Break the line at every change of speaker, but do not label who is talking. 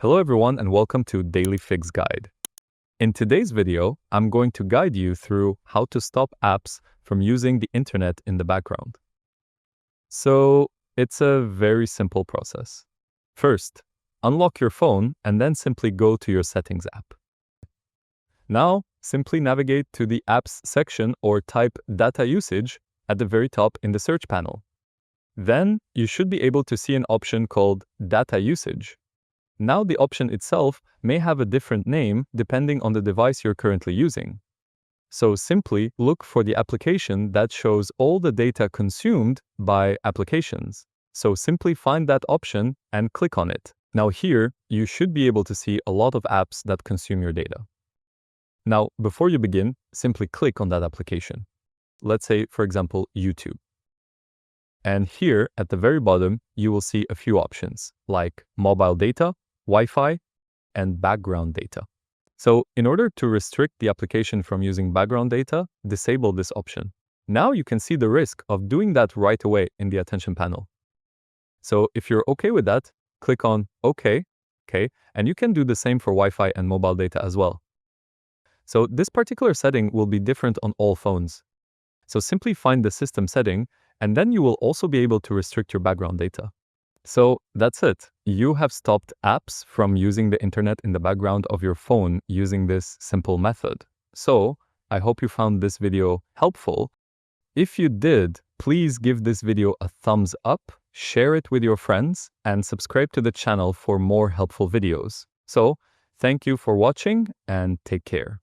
Hello everyone and welcome to Daily Fix Guide. In today's video, I'm going to guide you through how to stop apps from using the internet in the background. So, it's a very simple process. First, unlock your phone and then simply go to your Settings app. Now, simply navigate to the Apps section or type Data Usage at the very top in the search panel. Then, you should be able to see an option called Data Usage. Now the option itself may have a different name depending on the device you're currently using. So simply look for the application that shows all the data consumed by applications. So simply find that option and click on it. Now here, you should be able to see a lot of apps that consume your data. Now, before you begin, simply click on that application. Let's say, for example, YouTube. And here at the very bottom, you will see a few options like mobile data, Wi-Fi, and background data. So in order to restrict the application from using background data, disable this option. Now you can see the risk of doing that right away in the attention panel. So if you're okay with that, click on OK, and you can do the same for Wi-Fi and mobile data as well. So this particular setting will be different on all phones. So simply find the system setting, and then you will also be able to restrict your background data. So that's it. You have stopped apps from using the internet in the background of your phone using this simple method. So I hope you found this video helpful. If you did, please give this video a thumbs up, share it with your friends, and subscribe to the channel for more helpful videos. So thank you for watching and take care.